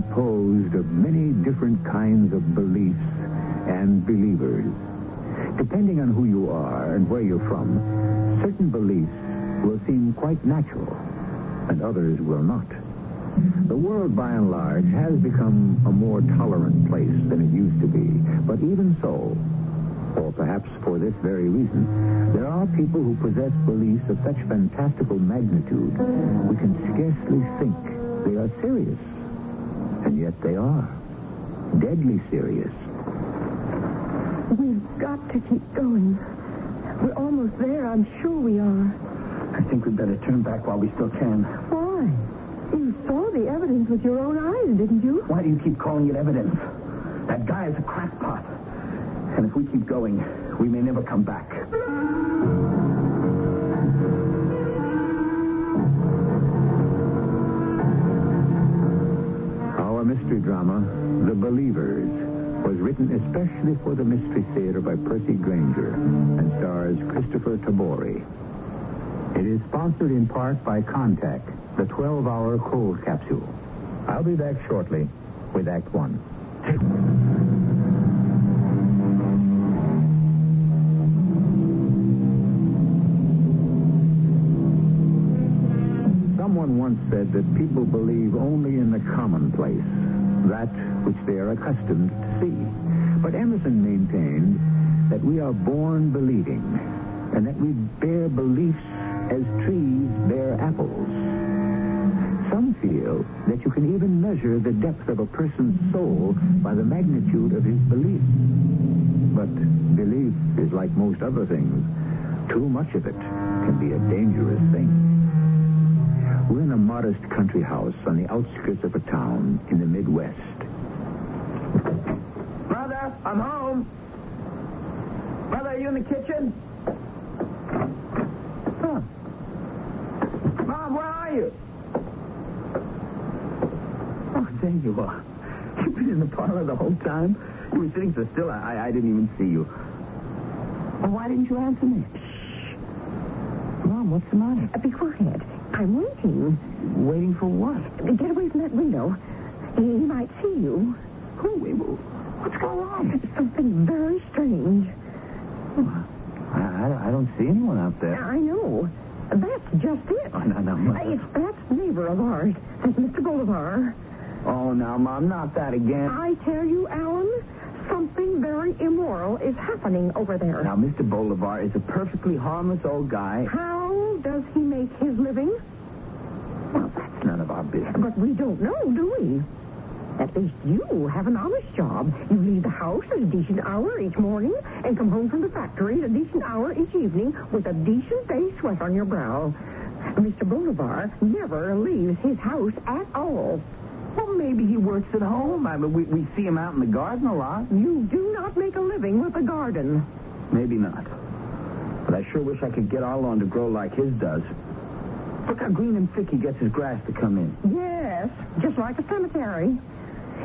composed of many different kinds of beliefs and believers. Depending on who you are and where you're from, certain beliefs will seem quite natural, and others will not. The world, by and large, has become a more tolerant place than it used to be. But even so, or perhaps for this very reason, there are people who possess beliefs of such fantastical magnitude we can scarcely think they are serious. And yet they are. Deadly serious. We've got to keep going. We're almost there, I'm sure we are. I think we'd better turn back while we still can. Why? You saw the evidence with your own eyes, didn't you? Why do you keep calling it evidence? That guy is a crackpot. And if we keep going, we may never come back. Our mystery drama, The Believers, was written especially for the Mystery Theater by Percy Grainger and stars Christopher Tabori. It is sponsored in part by Contact, the 12-hour cold capsule. I'll be back shortly with Act One. Someone once said that people believe only in the commonplace, that which they are accustomed to see. But Emerson maintained that we are born believing, and that we bear beliefs as trees bear apples. Some feel that you can even measure the depth of a person's soul by the magnitude of his belief. But belief is like most other things. Too much of it can be a dangerous thing. We're in a modest country house on the outskirts of a town in the Midwest. Mother, I'm home. Mother, are you in the kitchen? Huh. Mom, where are you? Oh, there you are. You've been in the parlor the whole time? You were sitting so still, I didn't even see you. Well, why didn't you answer me? Shh. Mom, what's the matter? Be quiet. I'm waiting. Waiting for what? Get away from that window. He might see you. Who? What's going on? Something very strange. I don't see anyone out there. I know. That's just it. Oh, no, Mother. It's that neighbor of ours. That's Mr. Bolivar. Oh, now, Mom, not that again. I tell you, Alan, something very immoral is happening over there. Now, Mr. Bolivar is a perfectly harmless old guy. How does he make his living? Well, that's none of our business. But we don't know, do we? At least you have an honest job. You leave the house at a decent hour each morning and come home from the factory at a decent hour each evening with a decent day sweat on your brow. Mr. Bolivar never leaves his house at all. Well, maybe he works at home. I mean, we see him out in the garden a lot. You do not make a living with a garden. Maybe not. But I sure wish I could get our lawn to grow like his does. Look how green and thick he gets his grass to come in. Yes, just like a cemetery.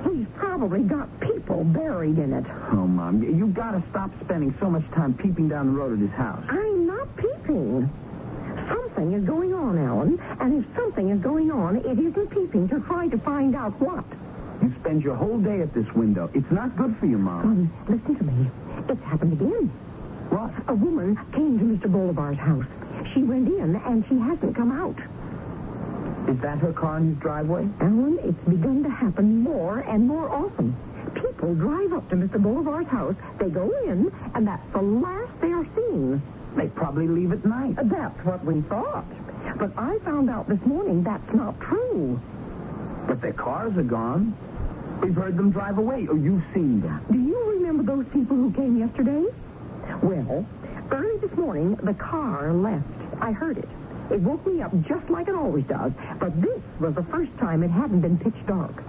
He's probably got people buried in it. Oh, Mom, you've got to stop spending so much time peeping down the road at his house. I'm not peeping. Something is going on, Alan, and if something is going on, it isn't peeping to try to find out what. You spend your whole day at this window. It's not good for you, Mom. Listen to me. It's happened again. What? A woman came to Mr. Bolivar's house. She went in, and she hasn't come out. Is that her car in his driveway? Alan, it's begun to happen more and more often. People drive up to Mr. Bolivar's house, they go in, and that's the last they are seen. They probably leave at night. That's what we thought. But I found out this morning that's not true. But their cars are gone. We've heard them drive away, or you've seen them. Do you remember those people who came yesterday? Well, early this morning, the car left. I heard it. It woke me up just like it always does. But this was the first time it hadn't been pitch dark.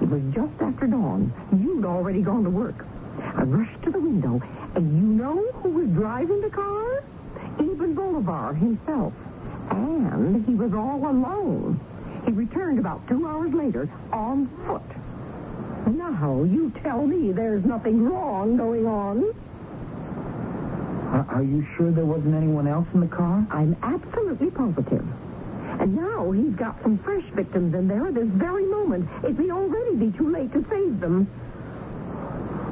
It was just after dawn. You'd already gone to work. I rushed to the window, and you know who was driving the car? Even Bolivar himself. And he was all alone. He returned about 2 hours later on foot. Now, you tell me there's nothing wrong going on. Are you sure there wasn't anyone else in the car? I'm absolutely positive. And now he's got some fresh victims in there at this very moment. It may already be too late to save them.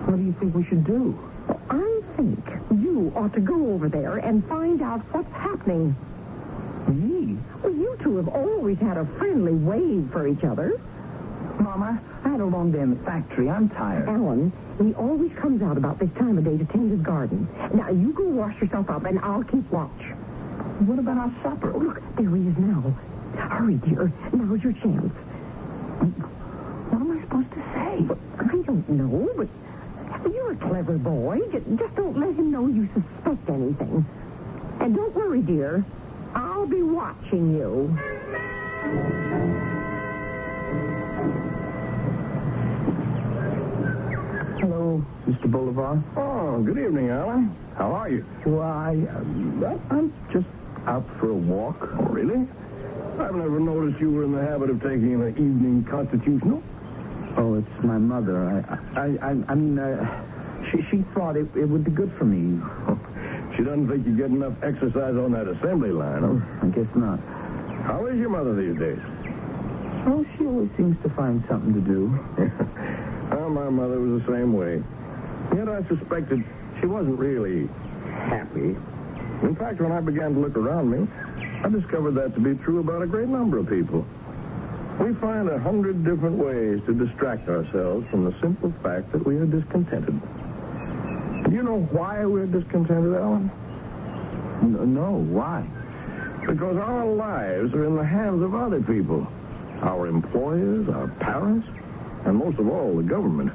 What do you think we should do? Well, I think you ought to go over there and find out what's happening. Me? Well, you two have always had a friendly wave for each other. Mom, I had a long day in the factory. I'm tired. Alan, he always comes out about this time of day to tend his garden. Now, you go wash yourself up, and I'll keep watch. What about our supper? Oh, look, there he is now. Hurry, dear. Now's your chance. What am I supposed to say? Well, I don't know, but you're a clever boy. Just don't let him know you suspect anything. And don't worry, dear. I'll be watching you. Hello, Mr. Bolivar. Oh, good evening, Alan. How are you? Well, I'm just out for a walk. Oh, really? I've never noticed you were in the habit of taking an evening constitutional. Oh, it's my mother. She thought it would be good for me. She doesn't think you get enough exercise on that assembly line, huh? I guess not. How is your mother these days? Oh, she always seems to find something to do. Well, my mother was the same way. Yet I suspected she wasn't really happy. In fact, when I began to look around me, I discovered that to be true about a great number of people. We find 100 different ways to distract ourselves from the simple fact that we are discontented. Do you know why we're discontented, Alan? No, why? Because our lives are in the hands of other people. Our employers, our parents, and most of all, the government.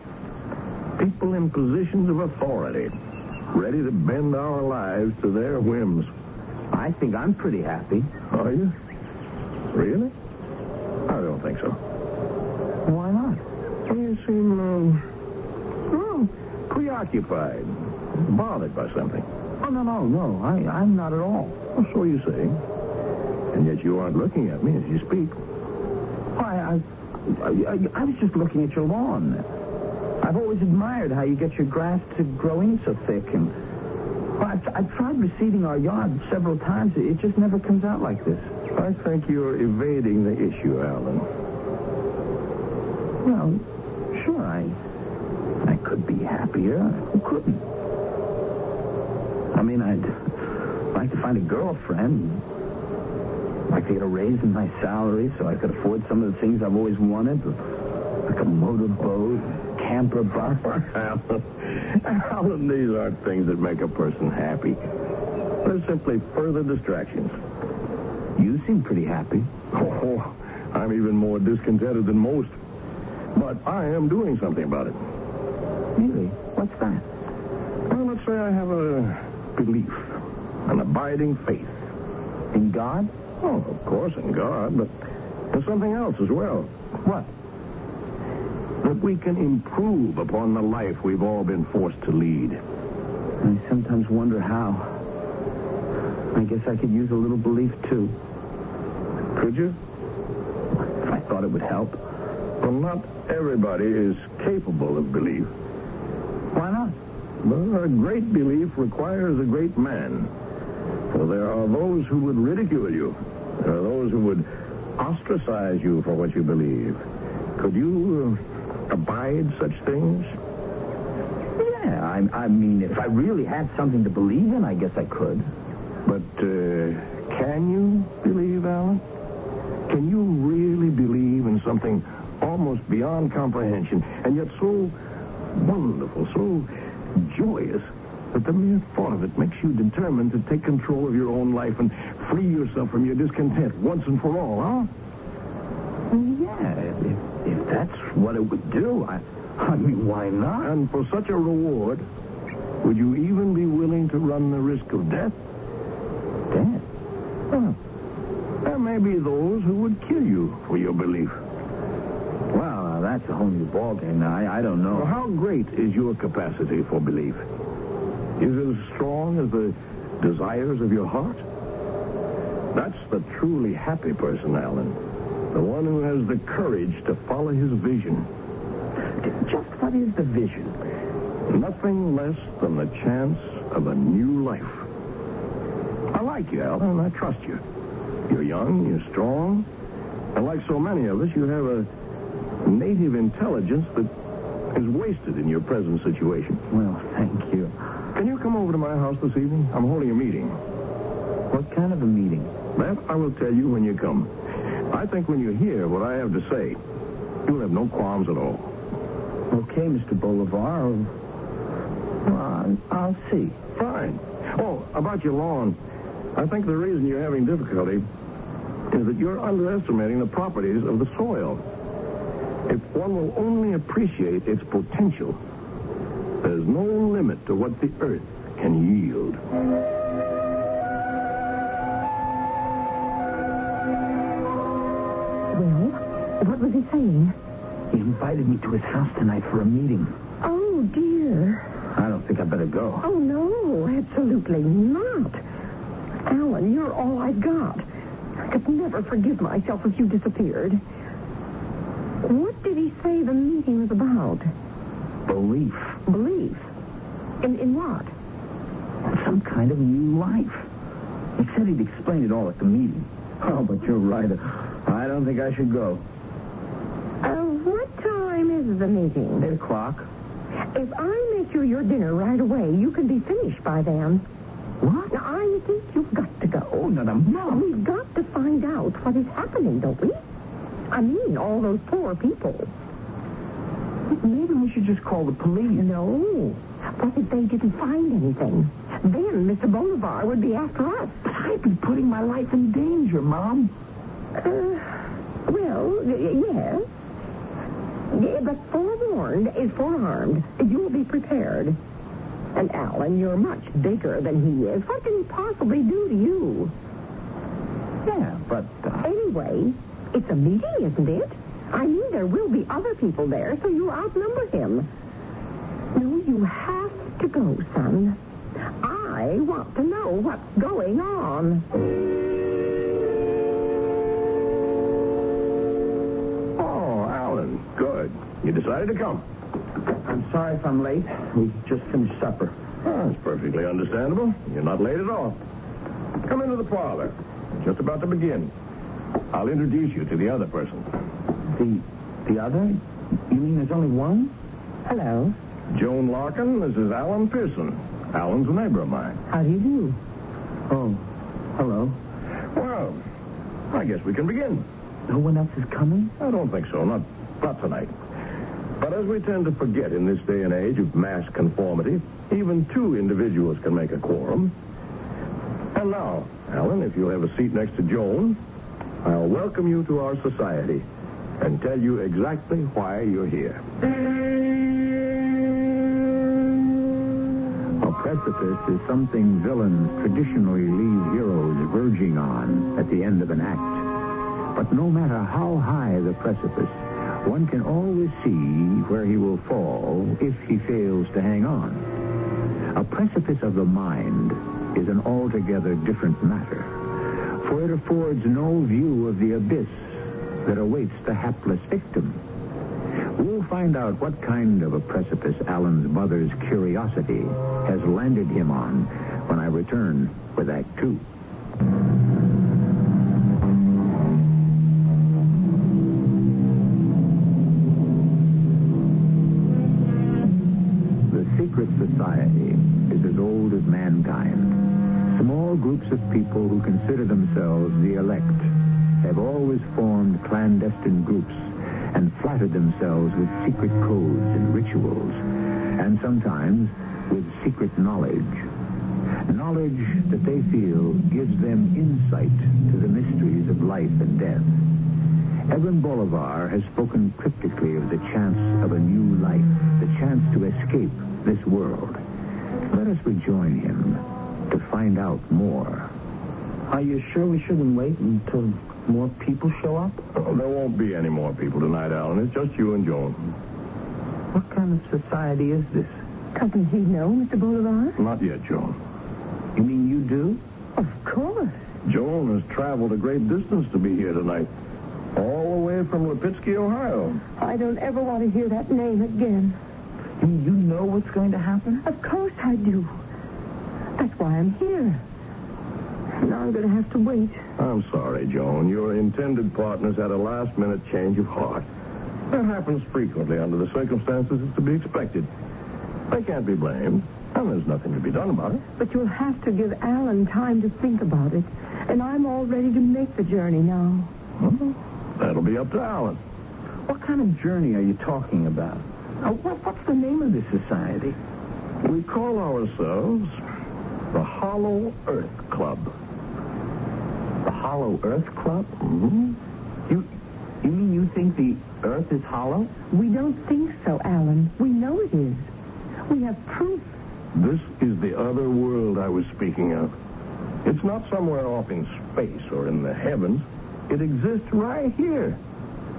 People in positions of authority, ready to bend our lives to their whims. I think I'm pretty happy. Are you? Really? I don't think so. Why not? You seem, preoccupied, bothered by something. Oh, no. I'm not at all. Well, so you say. And yet you aren't looking at me as you speak. Why, I was just looking at your lawn. I've always admired how you get your grass to grow in so thick. And I've tried reseeding our yard several times. It just never comes out like this. I think you're evading the issue, Alan. Well, sure, I could be happier. Who couldn't? I mean, I'd like to find a girlfriend. I'd like to get a raise in my salary so I could afford some of the things I've always wanted, like a motorboat, camper bus. Alan, these aren't things that make a person happy. They're simply further distractions. You seem pretty happy. Oh, I'm even more discontented than most. But I am doing something about it. Really? What's that? Well, let's say I have a belief, an abiding faith. In God? Oh, of course, in God, but there's something else as well. What? That we can improve upon the life we've all been forced to lead. I sometimes wonder how. I guess I could use a little belief, too. Could you? If I thought it would help. Well, not everybody is capable of belief. Why not? Well, a great belief requires a great man. For there are those who would ridicule you. There are those who would ostracize you for what you believe. Could you abide such things? Yeah, I mean, if I really had something to believe in, I guess I could. But can you believe, Alan? Can you really believe in something almost beyond comprehension, and yet so wonderful, so joyous, that the mere thought of it makes you determined to take control of your own life and free yourself from your discontent once and for all, huh? Yeah, if that's what it would do, I mean, why not? And for such a reward, would you even be willing to run the risk of death? Death? Huh. There may be those who would kill you for your belief. Well, that's a whole new ballgame. Now, I don't know. Well, how great is your capacity for belief? Is it as strong as the desires of your heart? That's the truly happy person, Alan. The one who has the courage to follow his vision. Just what is the vision? Nothing less than the chance of a new life. I like you, Alan. I trust you. You're young, you're strong, and like so many of us, you have a native intelligence that is wasted in your present situation. Well, thank you. Can you come over to my house this evening? I'm holding a meeting. What kind of a meeting? That I will tell you when you come. I think when you hear what I have to say, you'll have no qualms at all. Okay, Mr. Bolivar. Well, I'll see. Fine. Oh, about your lawn. I think the reason you're having difficulty is that you're underestimating the properties of the soil. If one will only appreciate its potential, there's no limit to what the earth can yield. Well, what was he saying? He invited me to his house tonight for a meeting. Oh, dear. I don't think I better go. Oh, no, absolutely not. Alan, you're all I've got. I could never forgive myself if you disappeared. What did he say the meeting was about? Belief. Belief? In what? Some kind of new life. He said he'd explain it all at the meeting. Oh, but you're right. I don't think I should go. What time is the meeting? 8 o'clock. If I make you your dinner right away, you can be finished by then. What? Now, I think you've got to go. Oh, no. We've got to find out what is happening, don't we? I mean, all those poor people. Maybe we should just call the police. No. What if they didn't find anything? Then Mr. Bolivar would be after us. But I'd be putting my life in danger, Mom. Well, yes. Yeah, but forewarned is forearmed. You'll be prepared. And Alan, you're much bigger than he is. What can he possibly do to you? Yeah, but... Anyway, it's a meeting, isn't it? I mean, there will be other people there, so you outnumber him. No, you have to go, son. I want to know what's going on. Oh, Alan, good. You decided to come. I'm sorry if I'm late. We just finished supper. Oh, that's perfectly understandable. You're not late at all. Come into the parlor. Just about to begin. I'll introduce you to the other person. The other? You mean there's only one? Hello. Joan Larkin, this is Alan Pearson. Alan's a neighbor of mine. How do you do? Oh, hello. Well, I guess we can begin. No one else is coming? I don't think so. Not tonight. But as we tend to forget in this day and age of mass conformity, even 2 individuals can make a quorum. And now, Alan, if you'll have a seat next to Joan, I'll welcome you to our society and tell you exactly why you're here. A precipice is something villains traditionally leave heroes verging on at the end of an act. But no matter how high the precipice, one can always see where he will fall if he fails to hang on. A precipice of the mind is an altogether different matter, for it affords no view of the abyss that awaits the hapless victim. We'll find out what kind of a precipice Alan's mother's curiosity has landed him on when I return with Act 2. The secret society is as old as mankind. Small groups of people who consider themselves the elect have always formed clandestine groups and flattered themselves with secret codes and rituals, and sometimes with secret knowledge. Knowledge that they feel gives them insight to the mysteries of life and death. Evan Bolivar has spoken cryptically of the chance of a new life, the chance to escape this world. Let us rejoin him to find out more. Are you sure we shouldn't wait until more people show up? Oh, there won't be any more people tonight, Alan. It's just you and Joan. What kind of society is this? Doesn't he know, Mr. Bolivar? Not yet, Joan. You mean you do? Of course. Joan has traveled a great distance to be here tonight. All the way from Lipitsky, Ohio. I don't ever want to hear that name again. You know what's going to happen? Of course I do. That's why I'm here. Now I'm going to have to wait. I'm sorry, Joan. Your intended partners had a last-minute change of heart. That happens frequently under the circumstances. It's to be expected. They can't be blamed, and there's nothing to be done about it. But you'll have to give Alan time to think about it. And I'm all ready to make the journey now. Well, that'll be up to Alan. What kind of journey are you talking about? What's the name of this society? We call ourselves the Hollow Earth Club. The Hollow Earth Club? Mm-hmm. You mean you think the Earth is hollow? We don't think so, Alan. We know it is. We have proof. This is the other world I was speaking of. It's not somewhere off in space or in the heavens. It exists right here,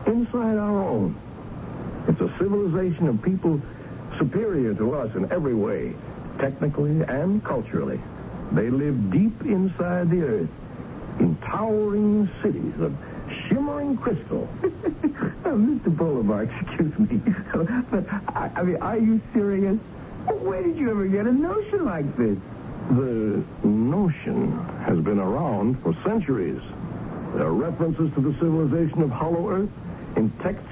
inside our own. It's a civilization of people superior to us in every way, technically and culturally. They live deep inside the earth, in towering cities of shimmering crystal. Mr. Bolivar, excuse me. But, I mean, are you serious? Where did you ever get a notion like this? The notion has been around for centuries. There are references to the civilization of Hollow Earth in texts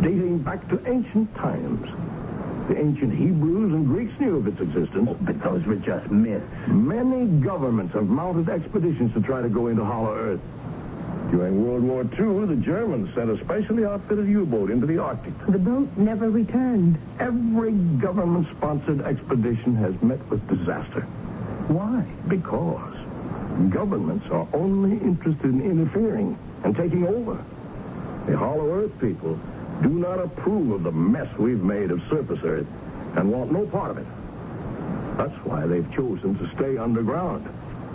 dating back to ancient times. The ancient Hebrews and Greeks knew of its existence. Oh, but those were just myths. Many governments have mounted expeditions to try to go into Hollow Earth. During World War II, the Germans sent a specially outfitted U-boat into the Arctic. The boat never returned. Every government-sponsored expedition has met with disaster. Why? Because governments are only interested in interfering and taking over. The Hollow Earth people do not approve of the mess we've made of surface Earth and want no part of it. That's why they've chosen to stay underground.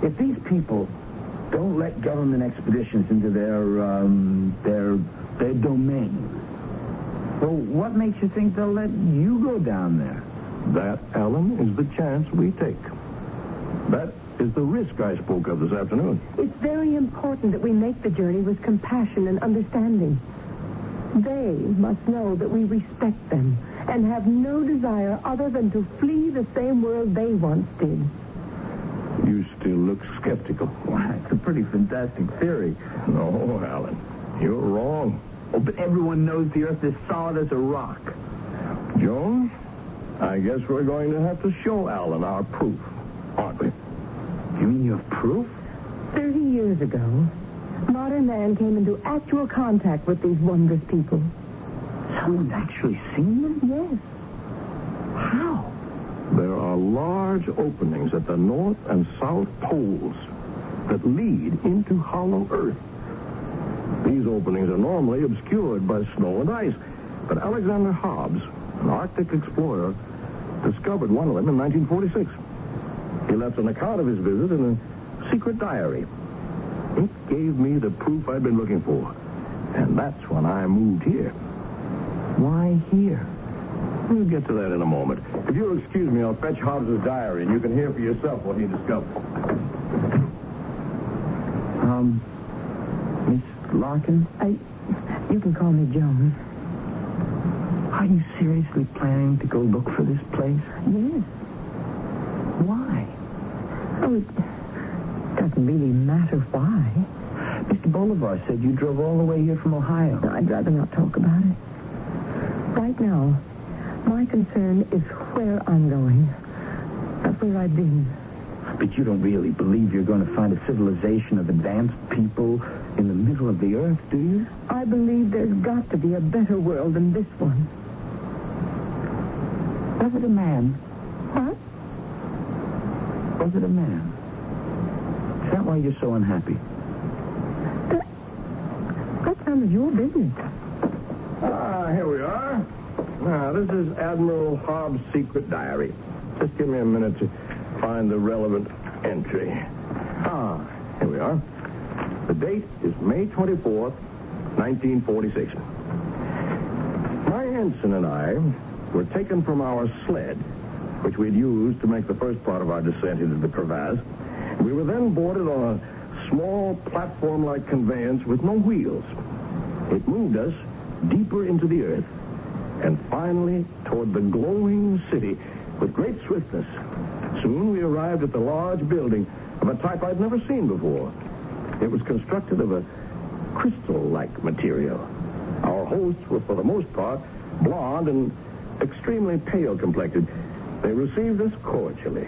If these people don't let government expeditions into their domain, well, what makes you think they'll let you go down there? That, Ellen, is the chance we take. That is the risk I spoke of this afternoon. It's very important that we make the journey with compassion and understanding. They must know that we respect them and have no desire other than to flee the same world they once did. You still look skeptical. Why, it's a pretty fantastic theory. No, Alan, you're wrong. Oh, but everyone knows the Earth is solid as a rock. Joan, I guess we're going to have to show Alan our proof, aren't we? You mean you have proof? 30 years ago, modern man came into actual contact with these wondrous people. Someone's actually seen them? Yes. How? There are large openings at the north and south poles that lead into Hollow Earth. These openings are normally obscured by snow and ice, but Alexander Hobbs, an Arctic explorer, discovered one of them in 1946. He left an account of his visit in a secret diary. It gave me the proof I'd been looking for, and that's when I moved here. Why here? We'll get to that in a moment. If you'll excuse me, I'll fetch Hobbs' diary, and you can hear for yourself what he discovered. Miss Larkin? You can call me Joan. Are you seriously planning to go look for this place? Yes. Why? Oh, it doesn't really matter why. Mr. Bolivar said you drove all the way here from Ohio. No, I'd rather not talk about it. Right now, my concern is where I'm going. Not where I've been. But you don't really believe you're going to find a civilization of advanced people in the middle of the earth, do you? I believe there's got to be a better world than this one. Was it a man? What? Was it a man? Is that why you're so unhappy? That's none of your business. Here we are. Now, this is Admiral Hobbs' secret diary. Just give me a minute to find the relevant entry. Here we are. The date is May 24th, 1946. My ensign and I were taken from our sled, which we'd used to make the first part of our descent into the crevasse. We were then boarded on a small platform-like conveyance with no wheels. It moved us deeper into the earth and finally toward the glowing city with great swiftness. Soon we arrived at the large building of a type I'd never seen before. It was constructed of a crystal-like material. Our hosts were, for the most part, blonde and extremely pale-complected. They received us cordially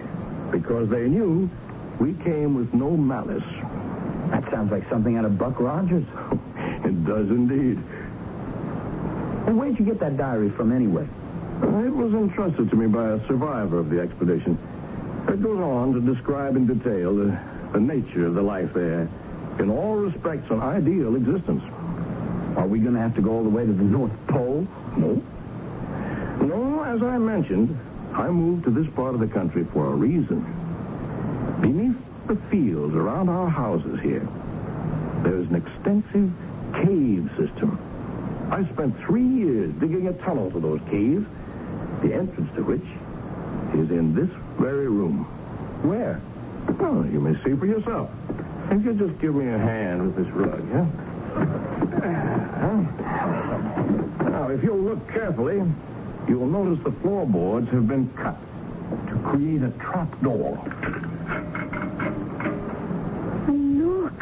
because they knew we came with no malice. That sounds like something out of Buck Rogers. It does indeed. And where'd you get that diary from anyway? It was entrusted to me by a survivor of the expedition. It goes on to describe in detail the nature of the life there. In all respects, an ideal existence. Are we going to have to go all the way to the North Pole? No. No, as I mentioned, I moved to this part of the country for a reason. Beneath the fields around our houses here, there's an extensive cave system. I spent 3 years digging a tunnel to those caves, the entrance to which is in this very room. Where? Well, you may see for yourself. If you just give me a hand with this rug, huh? Now, if you'll look carefully, you'll notice the floorboards have been cut to create a trap door. Look.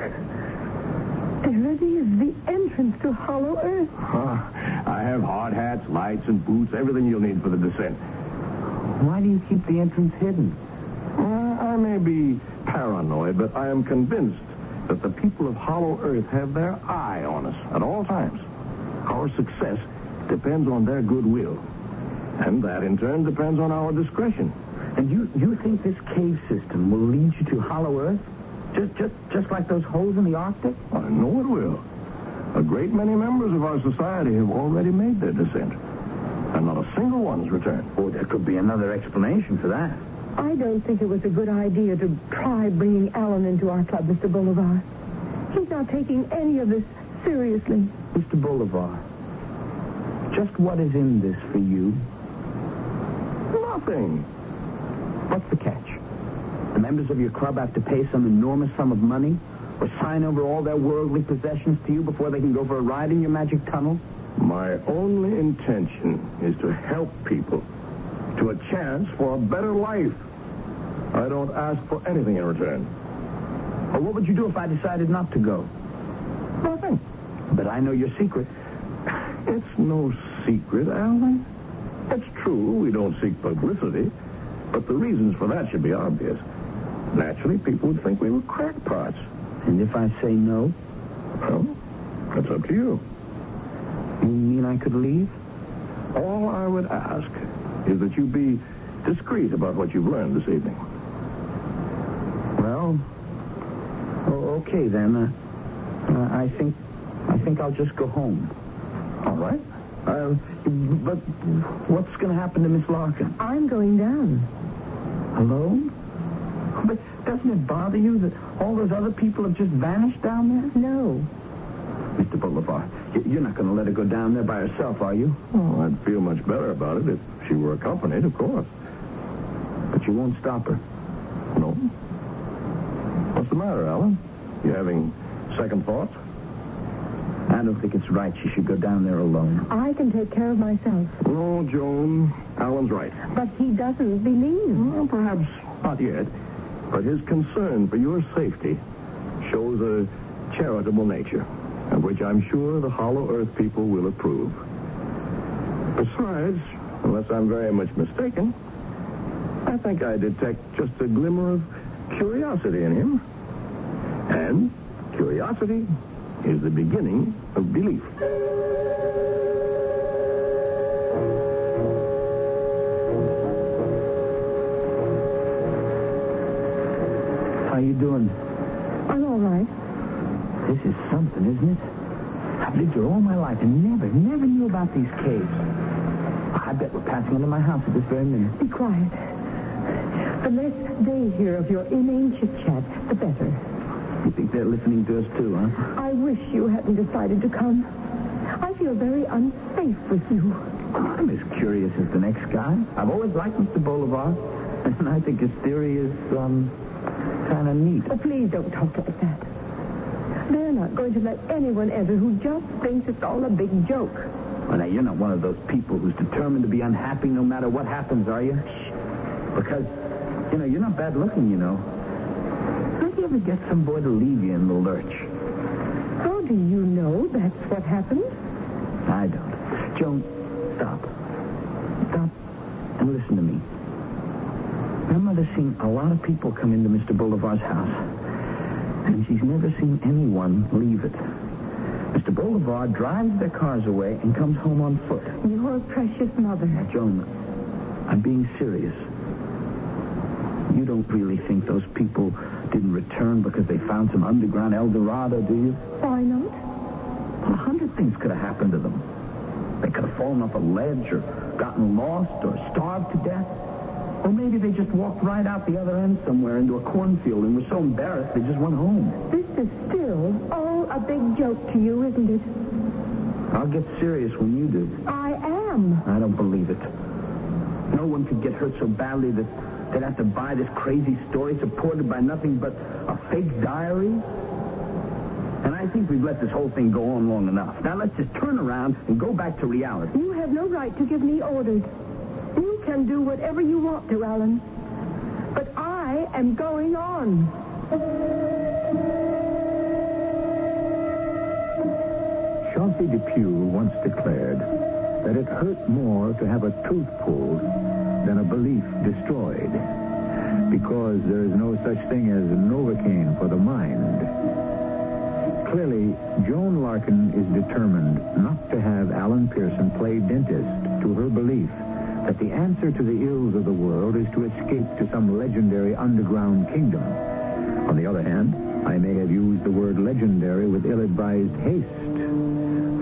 There it is, the entrance to Hollow Earth. I have hard hats, lights, and boots, everything you'll need for the descent. Why do you keep the entrance hidden? I may be paranoid, but I am convinced that the people of Hollow Earth have their eye on us at all times. Our success depends on their goodwill. And that, in turn, depends on our discretion. And you think this cave system will lead you to Hollow Earth? Just like those holes in the Arctic? I know it will. A great many members of our society have already made their descent. And not a single one's returned. Oh, there could be another explanation for that. I don't think it was a good idea to try bringing Alan into our club, Mr. Bolivar. He's not taking any of this seriously. Mr. Bolivar, just what is in this for you? Nothing. What's the catch? The members of your club have to pay some enormous sum of money or sign over all their worldly possessions to you before they can go for a ride in your magic tunnel? My only intention is to help people to a chance for a better life. I don't ask for anything in return. Or what would you do if I decided not to go? Nothing. But I know your secret. It's no secret, Alan. It's true, we don't seek publicity, but the reasons for that should be obvious. Naturally, people would think we were crackpots. And if I say no? Well, that's up to you. You mean I could leave? All I would ask is that you be discreet about what you've learned this evening. Well, okay then. I think I'll just go home. All right. But what's going to happen to Miss Larkin? I'm going down. Alone? But doesn't it bother you that all those other people have just vanished down there? No. Mr. Bolivar, you're not going to let her go down there by herself, are you? Oh, I'd feel much better about it if she were accompanied, of course. But you won't stop her? No. What's the matter, Alan? You having second thoughts? I don't think it's right she should go down there alone. I can take care of myself. No, Joan. Alan's right. But he doesn't believe. Well, perhaps not yet. But his concern for your safety shows a charitable nature, of which I'm sure the Hollow Earth people will approve. Besides, unless I'm very much mistaken, I think I detect just a glimmer of curiosity in him. And curiosity is the beginning of belief. How you doing? I'm all right. This is something, isn't it? I've lived here all my life and never knew about these caves. I bet we're passing into my house at this very minute. Be quiet. The less they hear of your inane chit-chat, the better. You think they're listening to us too, huh? I wish you hadn't decided to come. I feel very unsafe with you. I'm as curious as the next guy. I've always liked Mr. Bolivar, and I think his theory is, kind of neat. Oh, please don't talk like that. They're not going to let anyone enter who just thinks it's all a big joke. Well, now, you're not one of those people who's determined to be unhappy no matter what happens, are you? Because, you're not bad looking, you know. I you ever get some boy to leave you in the lurch? How do you know that's what happened? I don't. Joan, stop. Stop and listen to me. My mother's seen a lot of people come into Mr. Bolivar's house, and she's never seen anyone leave it. Mr. Bolivar drives their cars away and comes home on foot. Your precious mother. Now, Joan, I'm being serious. You don't really think those people didn't return because they found some underground El Dorado, do you? Why not? Well, 100 things could have happened to them. They could have fallen off a ledge or gotten lost or starved to death. Or maybe they just walked right out the other end somewhere into a cornfield and were so embarrassed they just went home. This is still all a big joke to you, isn't it? I'll get serious when you do. I am. I don't believe it. No one could get hurt so badly that they'd have to buy this crazy story supported by nothing but a fake diary. And I think we've let this whole thing go on long enough. Now let's just turn around and go back to reality. You have no right to give me orders. You can do whatever you want to, Alan. But I am going on. Chauncey Depew once declared that it hurt more to have a tooth pulled than a belief destroyed, because there is no such thing as Novocaine for the mind. Clearly, Joan Larkin is determined not to have Alan Pearson play dentist to her belief that the answer to the ills of the world is to escape to some legendary underground kingdom. On the other hand, I may have used the word legendary with ill-advised haste,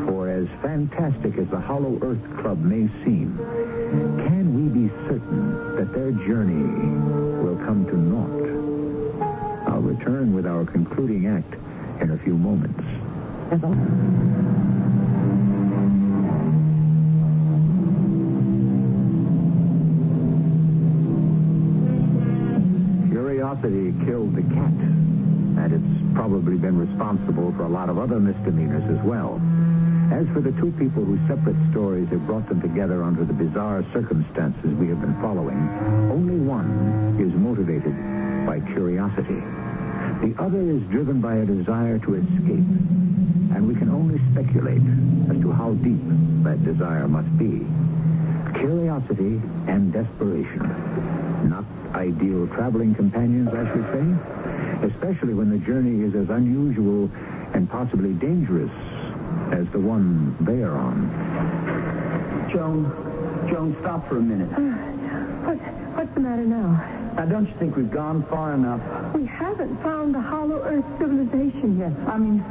for as fantastic as the Hollow Earth Club may seem, can we be certain that their journey will come to naught? I'll return with our concluding act in a few moments. Curiosity killed the cat, and it's probably been responsible for a lot of other misdemeanors as well. As for the two people whose separate stories have brought them together under the bizarre circumstances we have been following, only one is motivated by curiosity. The other is driven by a desire to escape, and we can only speculate as to how deep that desire must be. Curiosity and desperation. Not ideal traveling companions, I should say, especially when the journey is as unusual and possibly dangerous as the one they are on. Joan, stop for a minute. What's the matter now? Now, don't you think we've gone far enough? We haven't found the Hollow Earth civilization yet. I mean,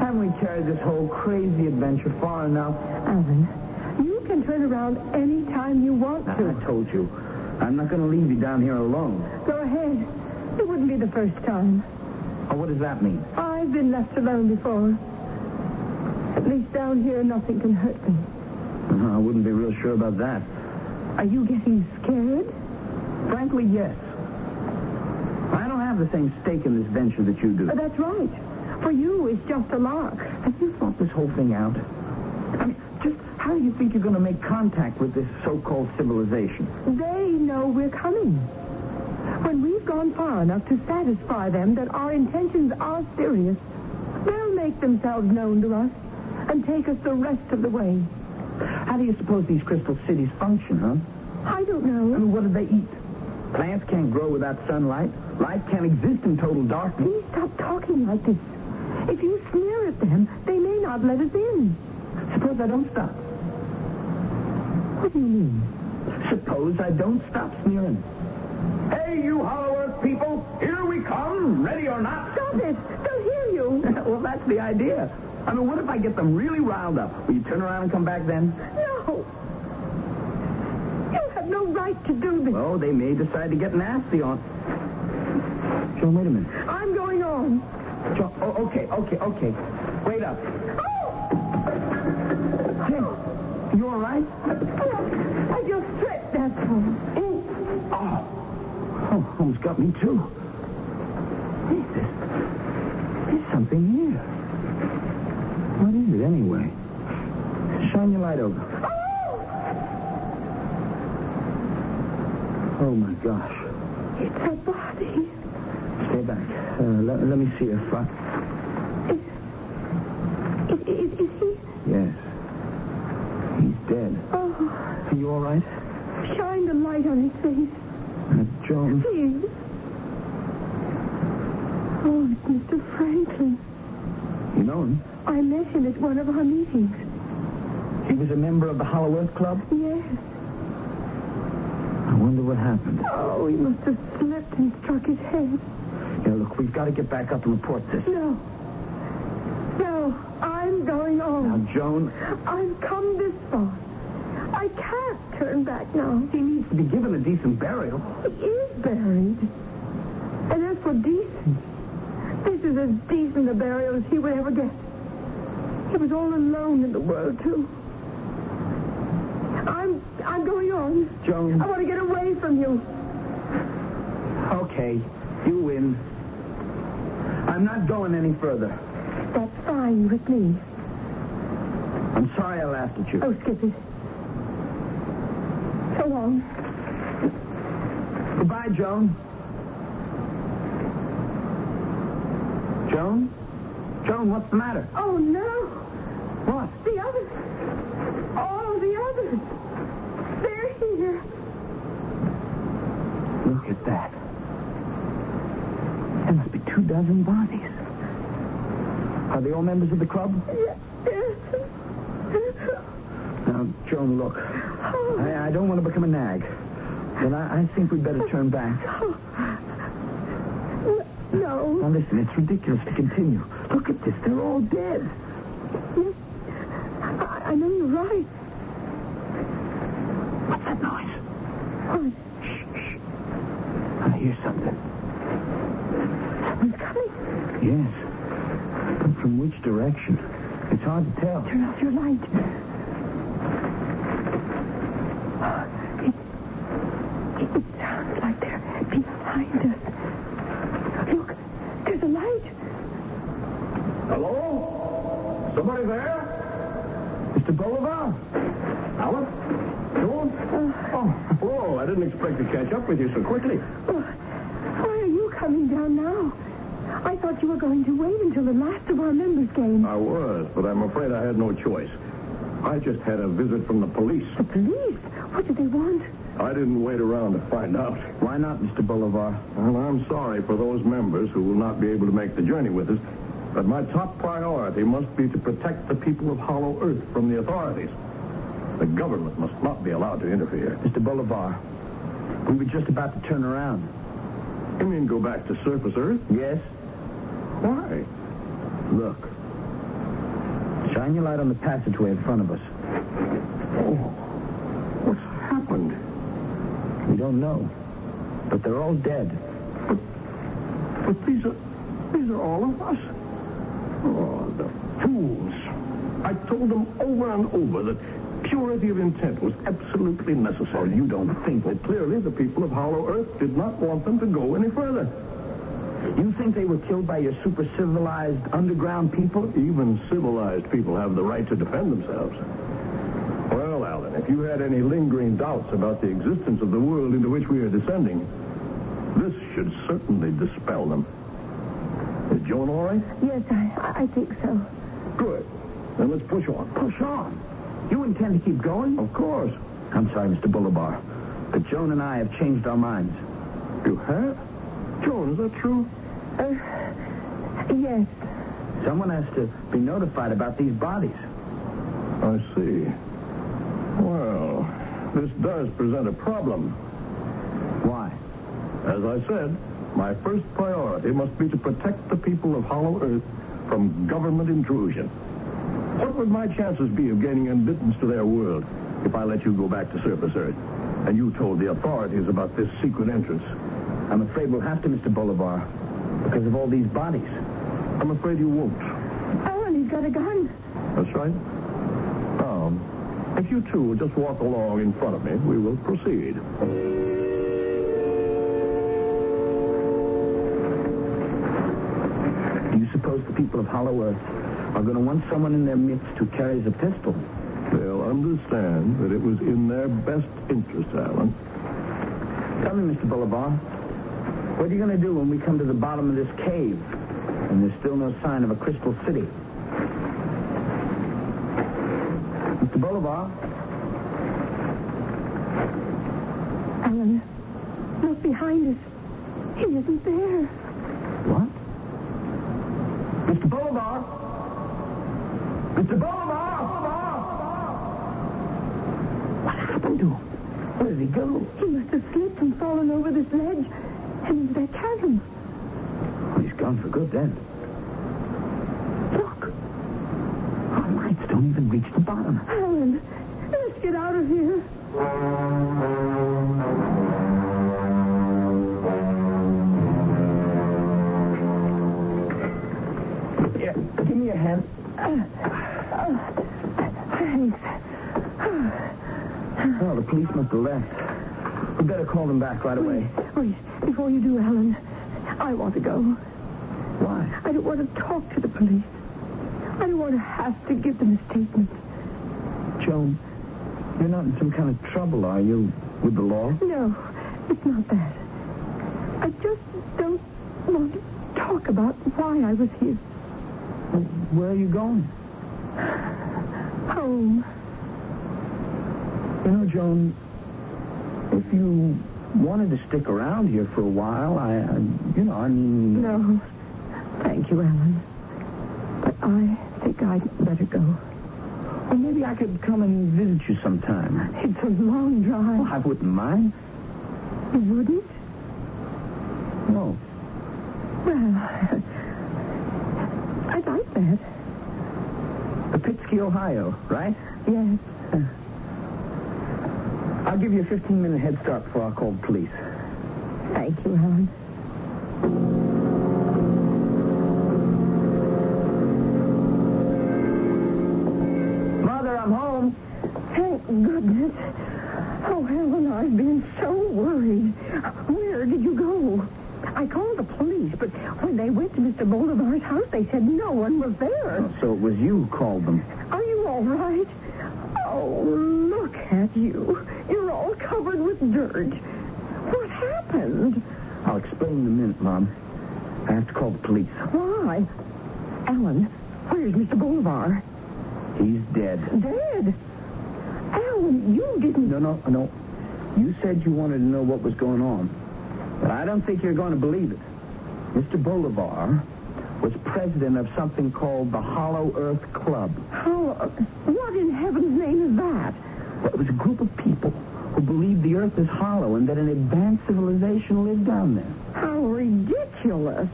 haven't we carried this whole crazy adventure far enough? Alan, you can turn around any time you want to. I told you. I'm not going to leave you down here alone. Go ahead. It wouldn't be the first time. Oh, what does that mean? I've been left alone before. At least down here, nothing can hurt me. I wouldn't be real sure about that. Are you getting scared? Frankly, yes. I don't have the same stake in this venture that you do. That's right. For you, it's just a lark. Have you thought this whole thing out? I mean, just how do you think you're going to make contact with this so-called civilization? They know we're coming. When we've gone far enough to satisfy them that our intentions are serious, they'll make themselves known to us and take us the rest of the way. How do you suppose these crystal cities function, huh? I don't know. I mean, what do they eat? Plants can't grow without sunlight. Life can't exist in total darkness. Please stop talking like this. If you sneer at them, they may not let us in. Suppose I don't stop. What do you mean? Suppose I don't stop sneering. Hey, you Hollow Earth people, here we come, ready or not. Stop it! They'll hear you. Well, that's the idea. I mean, what if I get them really riled up? Will you turn around and come back then? No. You have no right to do this. Oh, they may decide to get nasty on... Joan, wait a minute. I'm going on. Joan, okay. Wait up. Oh! Hey, you all right? Oh, I just tripped, that's all. Oh, almost got me, too. Hey, there's something here. What is it, anyway? Shine your light over. Oh! Oh, my gosh. It's a body. Stay back. Let me see if... Is he? Yes. He's dead. Oh. Are you all right? Shine the light on his face. Joan. Please. Oh, it's Mr. Franklin. You know him? I met him at one of our meetings. He was a member of the Hollow Earth Club? Yes. I wonder what happened. Oh, he must have slipped and struck his head. Yeah, look, we've got to get back up and report this. No, I'm going on. Now, Joan... I've come this far. I can't turn back now. He needs to be given a decent burial. He is buried. And as for decent, this is as decent a burial as he would ever get. He was all alone in the world, too. I'm going on. Joan. I want to get away from you. Okay, you win. I'm not going any further. That's fine with me. I'm sorry I laughed at you. Oh, skip it. So long. Goodbye, Joan. Joan? Joan, what's the matter? Oh, no. What? The others. All the others. They're here. Look at that. There must be 24 bodies. Are they all members of the club? Yes. Now, Joan, look. I don't want to become a nag. But I think we'd better turn back. No. Now, listen, it's ridiculous to continue. Look at this. They're all dead. Yes. I know you're right. What's that noise? What? Shh. I hear something. Someone's coming. Yes. But from which direction? It's hard to tell. Turn off your light. It sounds like they're behind us. Look, there's a light. Hello? Somebody there? Mr. Bolivar? Alan? Joan? Whoa, I didn't expect to catch up with you so quickly. Why are you coming down now? I thought you were going to wait until the last of our members came. I was, but I'm afraid I had no choice. I just had a visit from the police. The police? What did they want? I didn't wait around to find out. Why not, Mr. Bolivar? Well, I'm sorry for those members who will not be able to make the journey with us, but my top priority must be to protect the people of Hollow Earth from the authorities. The government must not be allowed to interfere. Mr. Bolivar, we were just about to turn around. You mean go back to surface Earth? Yes? Why? Look. Shine your light on the passageway in front of us. Oh, what's happened? We don't know. But they're all dead. But these are all of us. Oh, the fools. I told them over and over that purity of intent was absolutely necessary. Oh, you don't think Well, that... clearly the people of Hollow Earth did not want them to go any further. You think they were killed by your super civilized underground people? Even civilized people have the right to defend themselves. Well, Alan, if you had any lingering doubts about the existence of the world into which we are descending, this should certainly dispel them. Is Joan all right? Yes, I think so. Good. Then let's push on. Push on. You intend to keep going? Of course. I'm sorry, Mr. Bolivar, but Joan and I have changed our minds. You have? Joan, is that true? Yes. Someone has to be notified about these bodies. I see. Well, this does present a problem. Why? As I said, my first priority must be to protect the people of Hollow Earth from government intrusion. What would my chances be of gaining admittance to their world if I let you go back to surface Earth and you told the authorities about this secret entrance? I'm afraid we'll have to, Mr. Bolivar, because of all these bodies. I'm afraid you won't. Alan, he's got a gun. That's right. If you two will just walk along in front of me, we will proceed. Do you suppose the people of Hollow Earth are going to want someone in their midst who carries a pistol? They'll understand that it was in their best interest, Alan. Tell me, Mr. Bolivar, What are you going to do when we come to the bottom of this cave and there's still no sign of a crystal city? Mr. Bolivar? Alan, look behind us. He isn't there. What? Mr. Bolivar? Mr. Bolivar! What happened to him? Where did he go? He must have slipped and fallen over this ledge and into that chasm. Oh, he's gone for good then. Look. Our lights don't even reach the bottom. Alan, let's get out of here. Yeah, give me a hand. Thanks. Oh, the police must have left. We better call them back right away. Wait, before you do, Alan, I want to go. Why? I don't want to talk to the police. I don't want to have to give them a statement. Joan, you're not in some kind of trouble, are you, with the law? No, it's not that. I just don't want to talk about why I was here. Well, where are you going? Home. You know, Joan, if you wanted to stick around here for a while, I mean... No. Thank you, Alan. But I think I'd better go. Well, maybe I could come and visit you sometime. It's a long drive. Well, I wouldn't mind. You wouldn't? No. Well, I'd like that. Poughkeepsie, Ohio, right? Yes. I'll give you a 15-minute head start before I call the police. Thank you, Alan. Mother, I'm home. Thank goodness. Oh, Helen, I've been so worried. Where did you go? I called the police, but when they went to Mr. Bolivar's house, they said no one was there. Oh, so it was you who called them. Are you all right? Oh, look at you. You're all covered with dirt. What happened? I'll explain in a minute, Mom. I have to call the police. Why? Alan, where's Mr. Bolivar? He's dead. Dead? Alan, you didn't... No. You said you wanted to know what was going on. But I don't think you're going to believe it. Mr. Bolivar was president of something called the Hollow Earth Club. What in heaven's name is that? Well, it was a group of people who believed the Earth is hollow and that an advanced civilization lived down there. How ridiculous.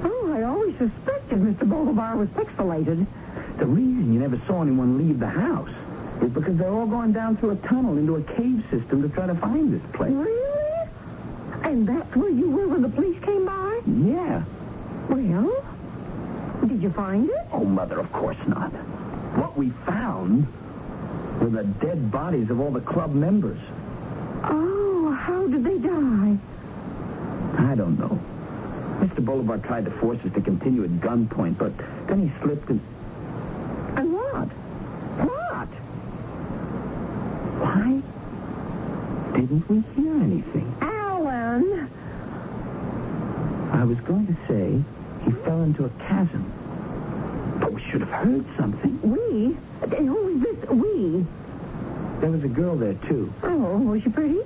Oh, I always suspected Mr. Bolivar was pixelated. The reason you never saw anyone leave the house is because they're all going down through a tunnel into a cave system to try to find this place. Really? And that's where you were when the police came by? Yeah. Well, did you find it? Oh, Mother, of course not. What we found were the dead bodies of all the club members. Oh, how did they die? I don't know. Mr. Bolivar tried to force us to continue at gunpoint, but then he slipped and... And what? What? Why didn't we hear anything? Alan! I was going to say he fell into a chasm. But we should have heard something. We? Who is this we? There was a girl there, too. Oh, was she pretty?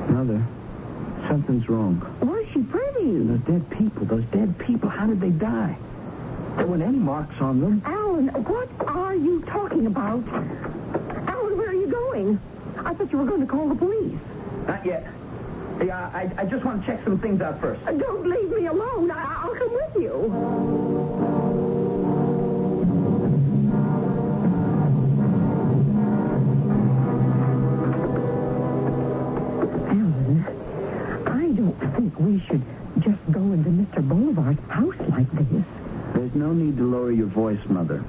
Mother, something's wrong. Was she pretty? Those dead people, how did they die? There weren't any marks on them. Alan, what are you talking about? Alan, where are you going? I thought you were going to call the police. Not yet. Hey, I just want to check some things out first. Don't leave me alone. I'll come with you. We should just go into Mr. Bolivar's house like this. There's no need to lower your voice, Mother.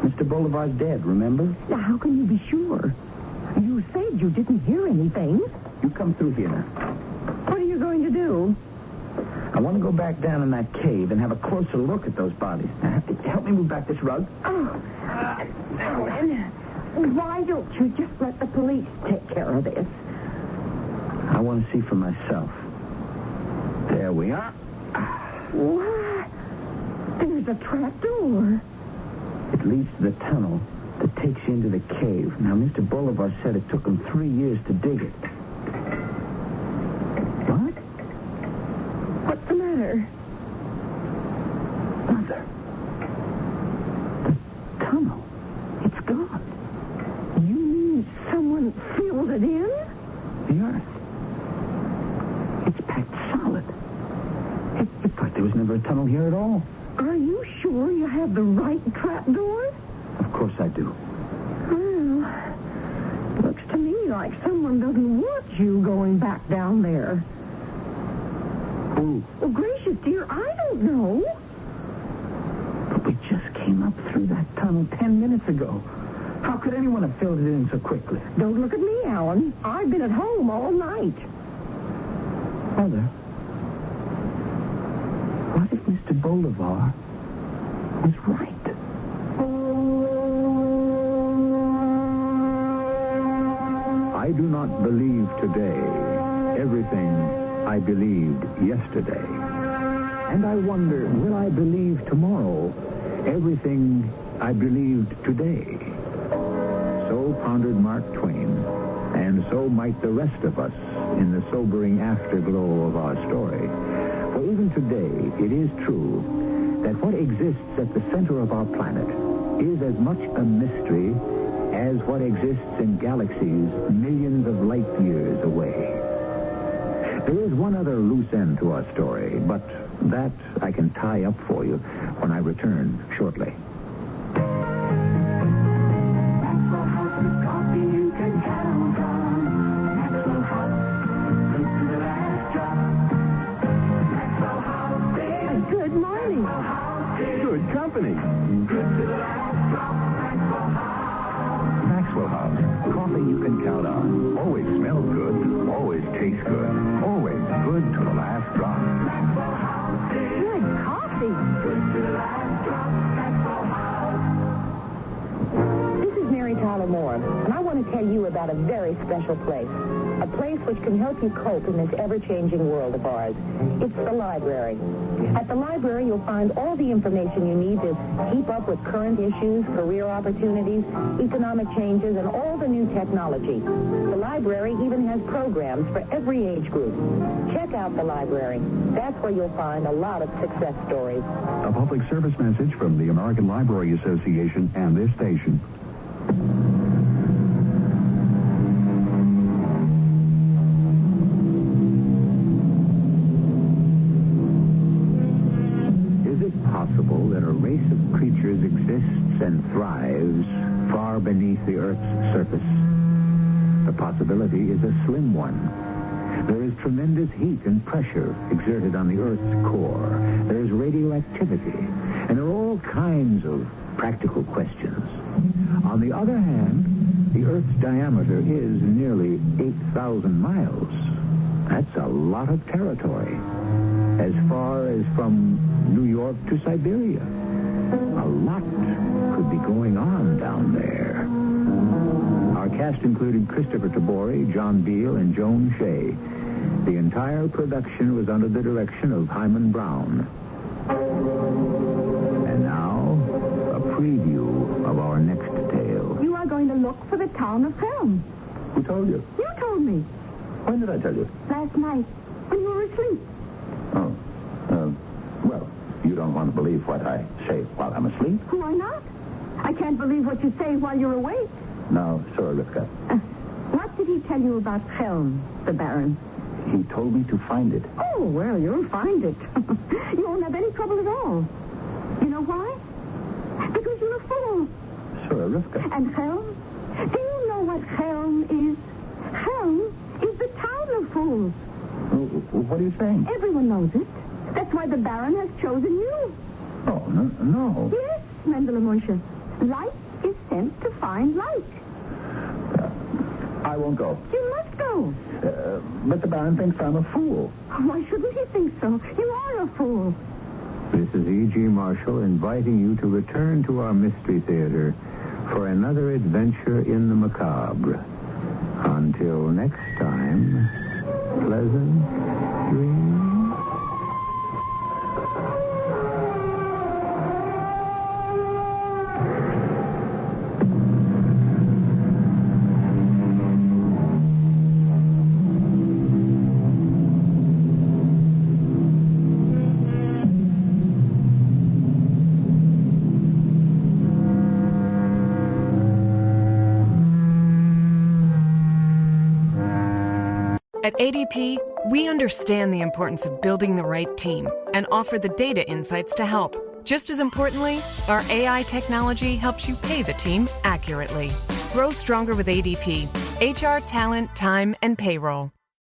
Mr. Bolivar's dead, remember? Now, how can you be sure? You said you didn't hear anything. You come through here now. What are you going to do? I want to go back down in that cave and have a closer look at those bodies. Now, help me move back this rug. Oh, Alan, why don't you just let the police take care of this? I want to see for myself. There we are. What? There's a trap door. It leads to the tunnel that takes you into the cave. Now, Mr. Bolivar said it took him 3 years to dig it. What? What's the matter? Mother. The tunnel. It's gone. You mean someone filled it in? The earth. It's packed solid. It's like there was never a tunnel here at all. Are you sure you have the right trap door? Of course I do. Well, looks to me like someone doesn't want you going back down there. Who? Well, gracious dear, I don't know. But we just came up through that tunnel 10 minutes ago. How could anyone have filled it in so quickly? Don't look at me, Alan. I've been at home all night. Mother, what if Mr. Bolivar was right? I do not believe today everything I believed yesterday. And I wonder, will I believe tomorrow everything I believed today? So pondered Mark Twain, and so might the rest of us in the sobering afterglow of our story. For even today, it is true that what exists at the center of our planet is as much a mystery as what exists in galaxies millions of light years away. There is one other loose end to our story, but that I can tie up for you when I return shortly. Good morning. Good company. Maxwell House, coffee you can count on. Always smells good, always tastes good, always good to the last drop. Good coffee. This is Mary Tyler Moore, and I want to tell you about a very special place. A place which can help you cope in this ever-changing world of ours. It's the library. At the library, you'll find all the information you need to keep up with current issues, career opportunities, economic changes, and all the new technology. The library even has programs for every age group. Check out the library. That's where you'll find a lot of success stories. A public service message from the American Library Association and this station. Possible that a race of creatures exists and thrives far beneath the Earth's surface. The possibility is a slim one. There is tremendous heat and pressure exerted on the Earth's core. There is radioactivity, and there are all kinds of practical questions. On the other hand, the Earth's diameter is nearly 8,000 miles. That's a lot of territory. As far as from New York to Siberia. A lot could be going on down there. Our cast included Christopher Tabori, John Beal, and Joan Shea. The entire production was under the direction of Hyman Brown. And now, a preview of our next tale. You are going to look for the town of Helm. Who told you? You told me. When did I tell you? Last night, when you were asleep. Oh, well, you don't want to believe what I say while I'm asleep? Why not? I can't believe what you say while you're awake. No, sure, Rivka. What did he tell you about Helm, the Baron? He told me to find it. Oh, well, you'll find it. You won't have any trouble at all. You know why? Because you're a fool. Sure, Rivka. And Helm? Do you know what Helm is? Helm is the town of fools. What are you saying? Everyone knows it. That's why the Baron has chosen you. Oh, no. Yes, Mendele Munsche. Light is sent to find light. I won't go. You must go. But the Baron thinks I'm a fool. Why shouldn't he think so? You are a fool. This is E.G. Marshall inviting you to return to our Mystery Theater for another adventure in the macabre. Until next time, pleasant dreams. At ADP, we understand the importance of building the right team and offer the data insights to help. Just as importantly, our AI technology helps you pay the team accurately. Grow stronger with ADP: HR, talent, time, and payroll.